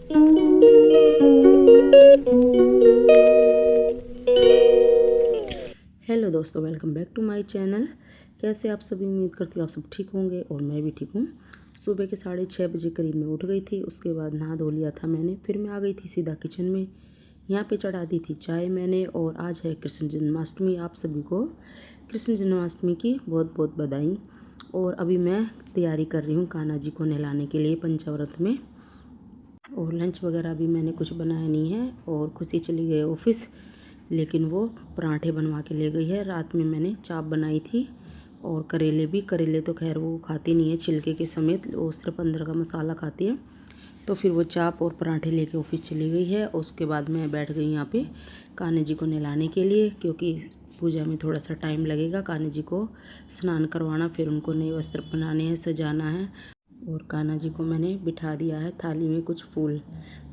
Hello दोस्तों, welcome back to my channel. कैसे आप सभी? उम्मीद करती हूँ आप सब ठीक होंगे और मैं भी ठीक हूँ। सुबह के 6:30 बजे करीब मैं उठ गई थी। उसके बाद नहा धो लिया था मैंने। फिर मैं आ गई थी सीधा किचन में। यहाँ पे चढ़ा दी थी चाय मैंने। और आज है कृष्ण जन्माष्टमी। आप सभी को कृष्ण जन्माष्टमी की बहुत बहुत बधाई। और अभी मैं तैयारी कर रही हूँ कान्हा जी को नहलाने के लिए पंचाव्रत में। और लंच वगैरह भी मैंने कुछ बनाया नहीं है। और खुशी चली गई ऑफिस, लेकिन वो पराठे बनवा के ले गई है। रात में मैंने चाप बनाई थी और करेले भी। करेले तो खैर वो खाती नहीं है छिलके के समेत, वो सिर्फ अंदर का मसाला खाती है। तो फिर वो चाप और पराठे लेके ऑफिस चली गई है। उसके बाद मैं बैठ गई यहाँ पे कान्हा जी को नहलाने के लिए, क्योंकि पूजा में थोड़ा सा टाइम लगेगा। कान्हा जी को स्नान करवाना, फिर उनको नए वस्त्र बनाने हैं, सजाना है। और कान्हा जी को मैंने बिठा दिया है, थाली में कुछ फूल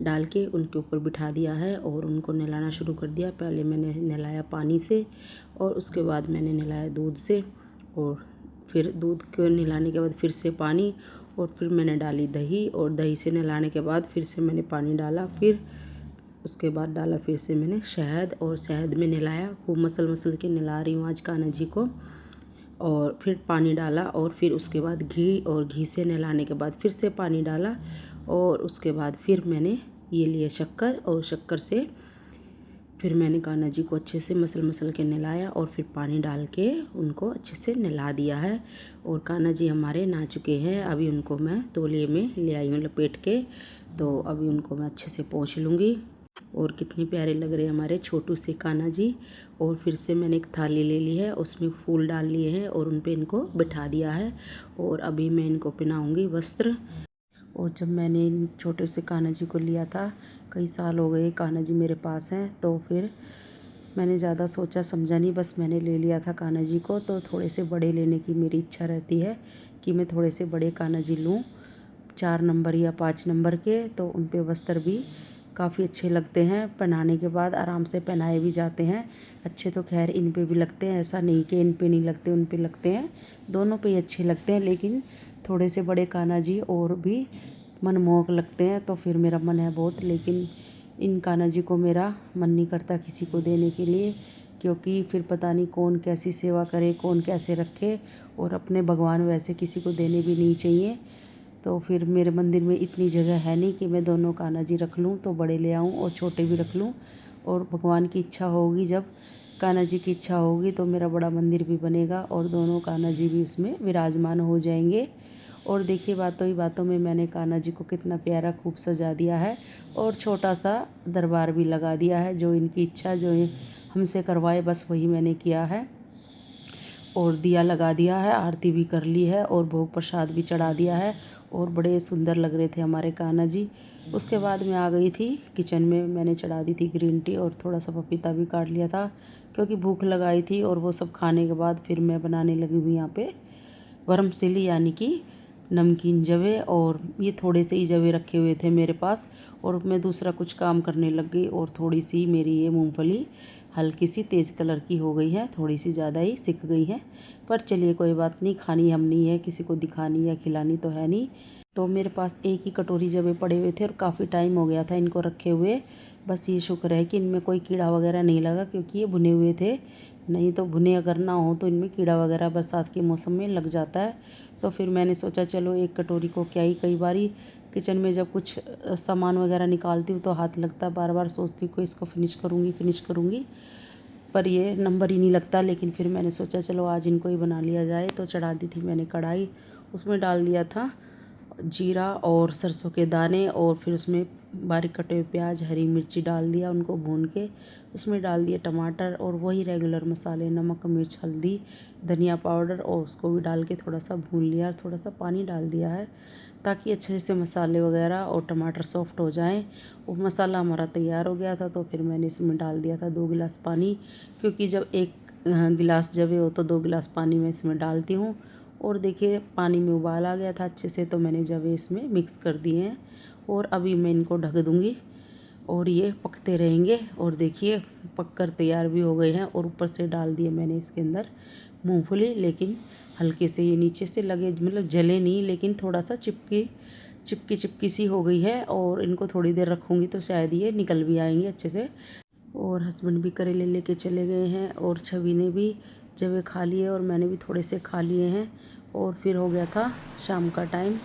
डाल के उनके ऊपर बिठा दिया है और उनको नहलाना शुरू कर दिया। पहले मैंने नहलाया पानी से और उसके बाद मैंने नहलाया दूध से। और फिर दूध को नहलाने के बाद फिर से पानी, और फिर मैंने डाली दही। और दही से नहलाने के बाद फिर से मैंने पानी डाला। फिर उसके बाद डाला फिर से मैंने शहद, और शहद में नहलाया। खूब मसल मसल के नहला रही हूँ आज कान्हा जी को। और फिर पानी डाला और फिर उसके बाद घी, और घी से नहलाने के बाद फिर से पानी डाला। और उसके बाद फिर मैंने ये लिए शक्कर, और शक्कर से फिर मैंने कान्हा जी को अच्छे से मसल मसल के नहलाया। और फिर पानी डाल के उनको अच्छे से नहला दिया है। और कान्हा जी हमारे नहा चुके हैं। अभी उनको मैं तौलिए में ले आई हूँ लपेट के। तो अभी उनको मैं अच्छे से पोंछ लूँगी। और कितने प्यारे लग रहे हैं हमारे छोटू से कान्हा जी। और फिर से मैंने एक थाली ले ली है, उसमें फूल डाल लिए हैं और उन पे इनको बिठा दिया है। और अभी मैं इनको पहनाऊँगी वस्त्र। और जब मैंने इन छोटे से कान्हा जी को लिया था, कई साल हो गए कान्हा जी मेरे पास हैं, तो फिर मैंने ज़्यादा सोचा समझा नहीं, बस मैंने ले लिया था कान्हा जी को। तो थोड़े से बड़े लेने की मेरी इच्छा रहती है कि मैं थोड़े से बड़े कान्हा जी लूँ, 4 नंबर या 5 नंबर के। तो उन पे वस्त्र भी काफ़ी अच्छे लगते हैं, पहनाने के बाद आराम से पहनाए भी जाते हैं। अच्छे तो खैर इन पे भी लगते हैं, ऐसा नहीं कि इन पे नहीं लगते, उन पे लगते हैं, दोनों पे ही अच्छे लगते हैं। लेकिन थोड़े से बड़े कान्हा जी और भी मनमोहक लगते हैं। तो फिर मेरा मन है बहुत, लेकिन इन कान्हा जी को मेरा मन नहीं करता किसी को देने के लिए, क्योंकि फिर पता नहीं कौन कैसी सेवा करे, कौन कैसे रखे। और अपने भगवान वैसे किसी को देने भी नहीं चाहिए। तो फिर मेरे मंदिर में इतनी जगह है नहीं कि मैं दोनों कान्हा जी रख लूँ, तो बड़े ले आऊँ और छोटे भी रख लूँ। और भगवान की इच्छा होगी, जब कान्हा जी की इच्छा होगी, तो मेरा बड़ा मंदिर भी बनेगा और दोनों कान्हा जी भी उसमें विराजमान हो जाएंगे। और देखिए, बातों ही बातों में मैंने कान्हा जी को कितना प्यारा खूब सजा दिया है। और छोटा सा दरबार भी लगा दिया है। जो इनकी इच्छा, जो हमसे करवाए, बस वही मैंने किया है। और दिया लगा दिया है, आरती भी कर ली है और भोग प्रसाद भी चढ़ा दिया है। और बड़े सुंदर लग रहे थे हमारे कान्हा जी। उसके बाद मैं आ गई थी किचन में। मैंने चढ़ा दी थी ग्रीन टी और थोड़ा सा पपीता भी काट लिया था, क्योंकि भूख लगाई थी। और वो सब खाने के बाद फिर मैं बनाने लगी हुई यहाँ पे वर्मसिली, यानी कि नमकीन जवे। और ये थोड़े से ही जवे रखे हुए थे मेरे पास, और मैं दूसरा कुछ काम करने लग गई। और थोड़ी सी मेरी ये मूंगफली हल्की सी तेज़ कलर की हो गई है, थोड़ी सी ज़्यादा ही सिक गई है। पर चलिए कोई बात नहीं, खानी हम नहीं है, किसी को दिखानी या खिलानी तो है नहीं। तो मेरे पास एक ही कटोरी जवे पड़े हुए थे और काफ़ी टाइम हो गया था इनको रखे हुए। बस ये शुक्र है कि इनमें कोई कीड़ा वगैरह नहीं लगा, क्योंकि ये भुने हुए थे। नहीं तो भुने अगर ना हो तो इनमें कीड़ा वगैरह बरसात के मौसम में लग जाता है। तो फिर मैंने सोचा चलो एक कटोरी को क्या ही, कई बारी किचन में जब कुछ सामान वगैरह निकालती हूँ तो हाथ लगता है, बार बार सोचती हूँ कि इसको फिनिश करूँगी, पर ये नंबर ही नहीं लगता। लेकिन फिर मैंने सोचा चलो आज इनको ही बना लिया जाए। तो चढ़ा दी थी मैंने कढ़ाई, उसमें डाल दिया था जीरा और सरसों के दाने, और फिर उसमें बारीक कटे हुए प्याज, हरी मिर्ची डाल दिया, उनको भून के उसमें डाल दिए टमाटर और वही रेगुलर मसाले, नमक, मिर्च, हल्दी, धनिया पाउडर, और उसको भी डाल के थोड़ा सा भून लिया। और थोड़ा सा पानी डाल दिया है ताकि अच्छे से मसाले वगैरह और टमाटर सॉफ्ट हो जाएं। वो मसाला हमारा तैयार हो गया था। तो फिर मैंने इसमें डाल दिया था 2 गिलास पानी, क्योंकि जब 1 गिलास जवे हो तो 2 गिलास पानी मैं इसमें डालती हूँ। और देखिए पानी में उबाल आ गया था अच्छे से, तो मैंने जवे इसमें मिक्स कर दिए हैं। और अभी मैं इनको ढक दूँगी और ये पकते रहेंगे। और देखिए पककर तैयार भी हो गए हैं। और ऊपर से डाल दिए मैंने इसके अंदर मूंगफली, लेकिन हल्के से ये नीचे से लगे, मतलब जले नहीं, लेकिन थोड़ा सा चिपकी चिपकी सी हो गई है और इनको थोड़ी देर रखूँगी तो शायद ये निकल भी आएंगे अच्छे से। और हस्बैंड भी करेले लेके चले गए हैं और छवि ने भी जब खा लिए और मैंने भी थोड़े से खा लिए हैं। और फिर हो गया था शाम का टाइम,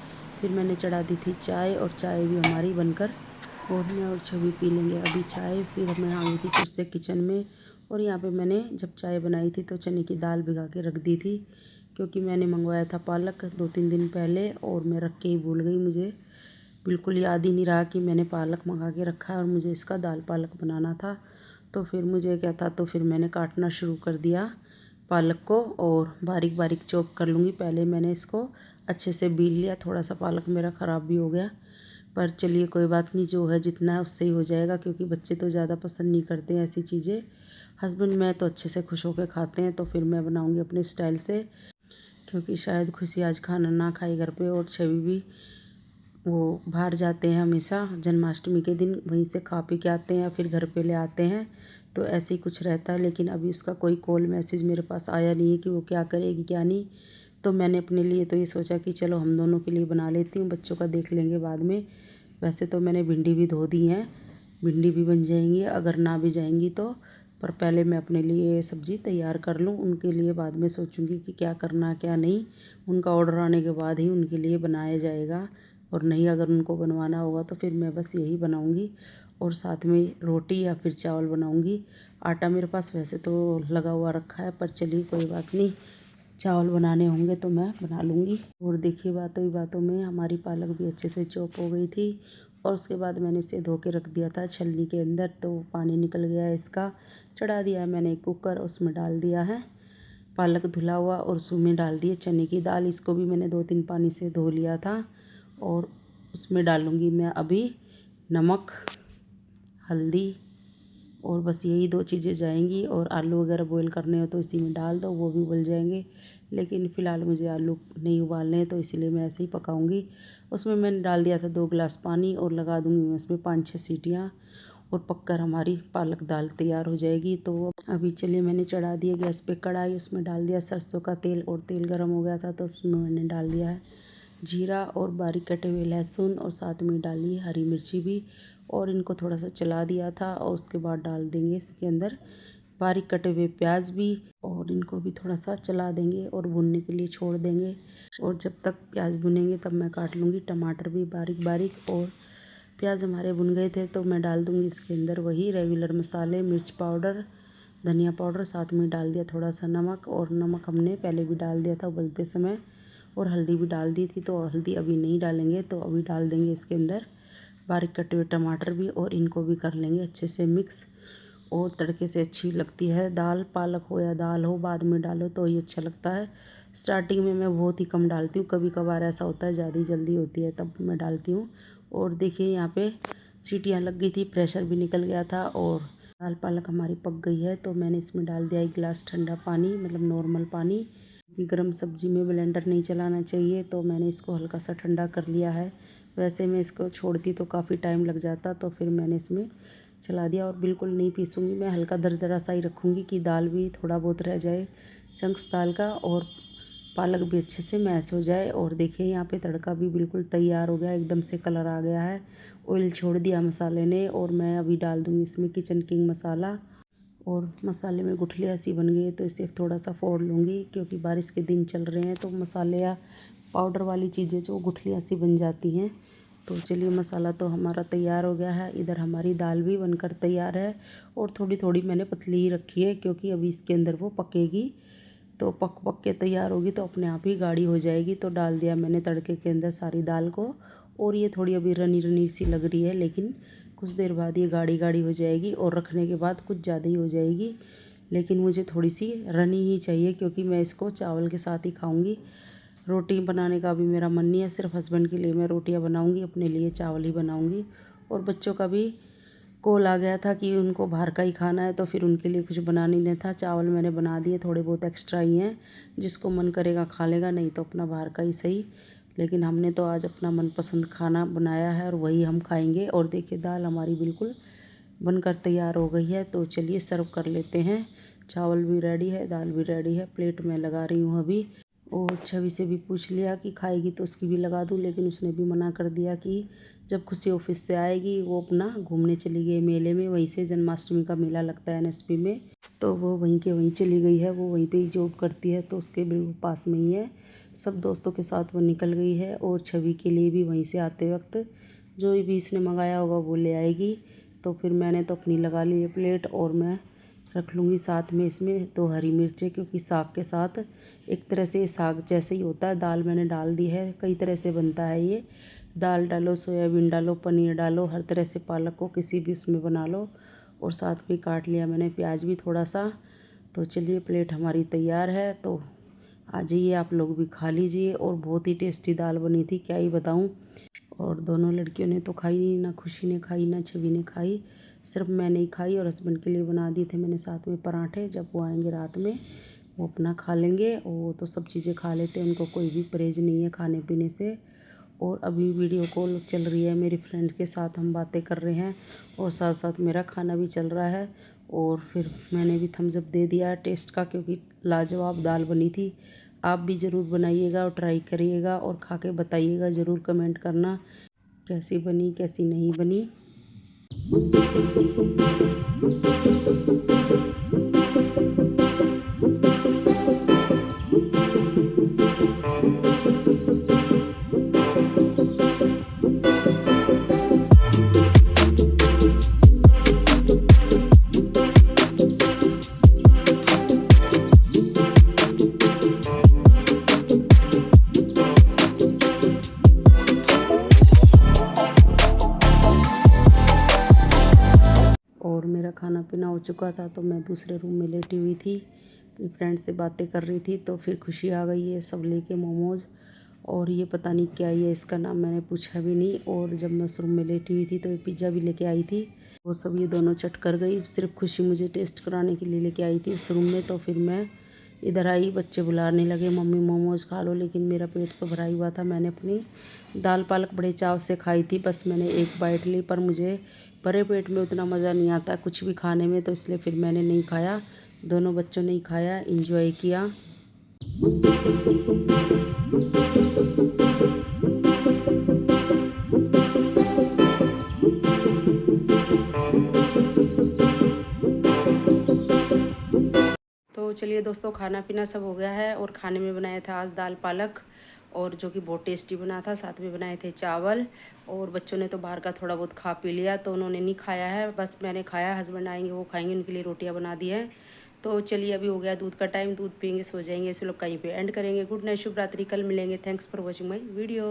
फिर मैंने चढ़ा दी थी चाय और चाय भी हमारी बनकर और मैं और छवि पी लेंगे अभी चाय। फिर मैं आ गई थी फिर से किचन में और यहाँ पे मैंने जब चाय बनाई थी तो चने की दाल भिगा के रख दी थी, क्योंकि मैंने मंगवाया था पालक 2-3 दिन पहले और मैं रख के ही भूल गई। मुझे बिल्कुल याद ही नहीं रहा कि मैंने पालक मंगा के रखा है और मुझे इसका दाल पालक बनाना था। तो फिर मुझे क्या था, तो फिर मैंने काटना शुरू कर दिया पालक को और बारीक बारीक चॉप कर लूँगी। पहले मैंने इसको अच्छे से बीन लिया, थोड़ा सा पालक मेरा ख़राब भी हो गया, पर चलिए कोई बात नहीं, जो है जितना है उससे ही हो जाएगा, क्योंकि बच्चे तो ज़्यादा पसंद नहीं करते हैं ऐसी चीज़ें। हस्बैंड मैं तो अच्छे से खुश होकर खाते हैं, तो फिर मैं बनाऊँगी अपने स्टाइल से, क्योंकि शायद खुशी आज खाना ना खाए घर पे और छवि भी वो बाहर जाते हैं हमेशा जन्माष्टमी के दिन, वहीं से खा पी के आते हैं या फिर घर पे ले आते हैं, तो ऐसे ही कुछ रहता है। लेकिन अभी उसका कोई कॉल मैसेज मेरे पास आया नहीं है कि वो क्या करेगी क्या नहीं। तो मैंने अपने लिए तो ये सोचा कि चलो हम दोनों के लिए बना लेती हूँ, बच्चों का देख लेंगे बाद में। वैसे तो मैंने भिंडी भी धो दी हैं, भिंडी भी बन जाएंगी अगर ना भी जाएंगी तो, पर पहले मैं अपने लिए सब्ज़ी तैयार कर लूँ, उनके लिए बाद में सोचूंगी कि क्या करना क्या नहीं। उनका ऑर्डर आने के बाद ही उनके लिए बनाया जाएगा, और नहीं अगर उनको बनवाना होगा तो फिर मैं बस यही बनाऊंगी और साथ में रोटी या फिर चावल बनाऊंगी। आटा मेरे पास वैसे तो लगा हुआ रखा है, पर चलिए कोई बात नहीं, चावल बनाने होंगे तो मैं बना लूँगी। और देखिए बातों ही बातों में हमारी पालक भी अच्छे से चॉप हो गई थी और उसके बाद मैंने इसे धो के रख दिया था छलनी के अंदर, तो पानी निकल गया है इसका। चढ़ा दिया है मैंने एक कुकर, उसमें डाल दिया है पालक धुला हुआ और उसमें डाल दिए चने की दाल। इसको भी मैंने 2-3 पानी से धो लिया था और उसमें डालूँगी मैं अभी नमक, हल्दी, और बस यही 2 चीज़ें जाएंगी। और आलू वगैरह बॉईल करने हो तो इसी में डाल दो, वो भी उबल जाएंगे, लेकिन फ़िलहाल मुझे आलू नहीं उबालने हैं तो इसीलिए मैं ऐसे ही पकाऊंगी। उसमें मैंने डाल दिया था 2 गिलास पानी और लगा दूंगी मैं उसमें 5-6 सीटियाँ और पककर हमारी पालक दाल तैयार हो जाएगी। तो अभी चलिए मैंने चढ़ा दिया गैस पे कढ़ाई, उसमें डाल दिया सरसों का तेल और तेल गर्म हो गया था तो उसमें मैंने डाल दिया है जीरा और बारीक कटे हुए लहसुन और साथ में डाली हरी मिर्ची भी, और इनको थोड़ा सा चला दिया था। और उसके बाद डाल देंगे इसके अंदर बारीक कटे हुए प्याज भी और इनको भी थोड़ा सा चला देंगे और भुनने के लिए छोड़ देंगे। और जब तक प्याज भुनेंगे तब मैं काट लूँगी टमाटर भी बारीक बारीक। और प्याज हमारे भुन गए थे तो मैं डाल दूँगी इसके अंदर वही रेगुलर मसाले, मिर्च पाउडर, धनिया पाउडर, साथ में डाल दिया थोड़ा सा नमक, और नमक हमने पहले भी डाल दिया था उबलते समय, और हल्दी भी डाल दी थी, तो हल्दी अभी नहीं डालेंगे, तो अभी डाल देंगे इसके अंदर बारीक कटे हुए टमाटर भी, और इनको भी कर लेंगे अच्छे से मिक्स। और तड़के से अच्छी लगती है दाल, पालक हो या दाल हो, बाद में डालो तो ही अच्छा लगता है। स्टार्टिंग में मैं बहुत ही कम डालती हूँ, कभी कभार ऐसा होता है ज़्यादा जल्दी होती है तब मैं डालती हूँ। और देखिए यहाँ पे सीटियाँ लग गई थी, प्रेशर भी निकल गया था और दाल पालक हमारी पक गई है। तो मैंने इसमें डाल दिया 1 गिलास ठंडा पानी, मतलब नॉर्मल पानी, कि गर्म सब्ज़ी में ब्लेंडर नहीं चलाना चाहिए, तो मैंने इसको हल्का सा ठंडा कर लिया है। वैसे मैं इसको छोड़ती तो काफ़ी टाइम लग जाता, तो फिर मैंने इसमें चला दिया। और बिल्कुल नहीं पीसूँगी मैं, हल्का दरदरा सा ही रखूँगी कि दाल भी थोड़ा बहुत रह जाए चंक्स दाल का और पालक भी अच्छे से मैश हो जाए। और देखिए यहाँ पे तड़का भी बिल्कुल तैयार हो गया, एकदम से कलर आ गया है, ऑयल छोड़ दिया मसाले ने। और मैं अभी डाल दूँगी इसमें किचन किंग मसाला, और मसाले में गुठलियाँ सी बन गई है तो इसे थोड़ा सा फोड़ लूँगी, क्योंकि बारिश के दिन चल रहे हैं तो मसाले या पाउडर वाली चीज़ें जो गुठलियाँ सी बन जाती हैं। तो चलिए मसाला तो हमारा तैयार हो गया है, इधर हमारी दाल भी बनकर तैयार है। और थोड़ी थोड़ी मैंने पतली ही रखी है, क्योंकि अभी इसके अंदर वो पकेगी, तो पक पक के तैयार होगी तो अपने आप ही गाढ़ी हो जाएगी। तो डाल दिया मैंने तड़के के अंदर सारी दाल को, और ये थोड़ी अभी रनी रनी सी लग रही है, लेकिन कुछ देर बाद ये गाढ़ी गाढ़ी हो जाएगी और रखने के बाद कुछ ज़्यादा ही हो जाएगी। लेकिन मुझे थोड़ी सी रनी ही चाहिए, क्योंकि मैं इसको चावल के साथ ही खाऊंगी। रोटी बनाने का भी मेरा मन नहीं है, सिर्फ हस्बैंड के लिए मैं रोटियां बनाऊंगी, अपने लिए चावल ही बनाऊंगी। और बच्चों का भी कॉल आ गया था कि उनको बाहर का ही खाना है, तो फिर उनके लिए कुछ बनाना ही नहीं था। चावल मैंने बना दिए, थोड़े बहुत एक्स्ट्रा ही हैं, जिसको मन करेगा खा लेगा, नहीं तो अपना बाहर का ही सही। लेकिन हमने तो आज अपना मनपसंद खाना बनाया है और वही हम खाएंगे। और देखिए दाल हमारी बिल्कुल बनकर तैयार हो गई है, तो चलिए सर्व कर लेते हैं। चावल भी रेडी है, दाल भी रेडी है, प्लेट में लगा रही हूँ अभी। और छवि से भी पूछ लिया कि खाएगी तो उसकी भी लगा दूँ, लेकिन उसने भी मना कर दिया कि जब खुशी ऑफिस से आएगी वो अपना घूमने चली गई मेले में। वहीं से जन्माष्टमी का मेला लगता है एनएसपी में, तो वो वहीं के वहीं चली गई है। वो वहीं पे ही जॉब करती है, तो उसके बिल्कुल पास में ही है। सब दोस्तों के साथ वो निकल गई है और छवि के लिए भी वहीं से आते वक्त जो भी इसने मंगाया होगा वो ले आएगी। तो फिर मैंने तो अपनी लगा ली है प्लेट, और मैं रख लूँगी साथ में इसमें 2 हरी मिर्चें, क्योंकि साग के साथ एक तरह से साग जैसे ही होता है। दाल मैंने डाल दी है, कई तरह से बनता है ये। दाल डालो, सोयाबीन डालो, पनीर डालो, हर तरह से पालक को किसी भी उसमें बना लो। और साथ में काट लिया मैंने प्याज भी थोड़ा सा। तो चलिए प्लेट हमारी तैयार है, तो आ जाइए आप लोग भी खा लीजिए। और बहुत ही टेस्टी दाल बनी थी, क्या ही बताऊँ। और दोनों लड़कियों ने तो खाई नहीं, ना खुशी ने खाई ना छवि ने खाई, सिर्फ मैंने ही खाई। और हस्बैंड के लिए बना दिए थे मैंने साथ में पराठे, जब वो आएंगे रात में वो अपना खा लेंगे। और वो तो सब चीज़ें खा लेते हैं, उनको कोई भी परहेज नहीं है खाने पीने से। और अभी वीडियो कॉल चल रही है मेरी फ्रेंड के साथ, हम बातें कर रहे हैं और साथ साथ मेरा खाना भी चल रहा है। और फिर मैंने भी थम्स अप दे दिया टेस्ट का, क्योंकि लाजवाब दाल बनी थी। आप भी ज़रूर बनाइएगा और ट्राई करिएगा और खा के बताइएगा, ज़रूर कमेंट करना कैसी बनी कैसी नहीं बनी। और मेरा खाना पीना हो चुका था, तो मैं दूसरे रूम में लेटी हुई थी, अपनी फ्रेंड से बातें कर रही थी। तो फिर खुशी आ गई है सब लेके मोमोज़, और ये पता नहीं क्या ही है इसका नाम, मैंने पूछा भी नहीं। और जब मैं उस रूम में लेटी हुई थी तो ये पिज़्ज़ा भी लेके आई थी, वो सब ये दोनों चट कर गई। सिर्फ खुशी मुझे टेस्ट कराने के लिए लेके आई थी उस रूम में। तो फिर मैं इधर आई, बच्चे बुलाने लगे मम्मी मोमोज़ खा लो, लेकिन मेरा पेट तो भरा ही हुआ था। मैंने अपनी दाल पालक बड़े चाव से खाई थी, बस मैंने एक बाइट ली, पर मुझे भरे पेट में उतना मज़ा नहीं आता कुछ भी खाने में, तो इसलिए फिर मैंने नहीं खाया। दोनों बच्चों ने ही खाया, इंजॉय किया। तो चलिए दोस्तों, खाना पीना सब हो गया है। और खाने में बनाया था आज दाल पालक, और जो कि बहुत टेस्टी बना था। साथ में बनाए थे चावल। और बच्चों ने तो बाहर का थोड़ा बहुत खा पी लिया, तो उन्होंने नहीं खाया है, बस मैंने खाया। हस्बैंड आएंगे वो खाएंगे, उनके लिए रोटियां बना दी है। तो चलिए अभी हो गया दूध का टाइम, दूध पियेंगे सो जाएंगे। इसे लोग कहीं पे एंड करेंगे। गुड नाइट, शुभ रात्रि, कल मिलेंगे। Thanks for watching my video.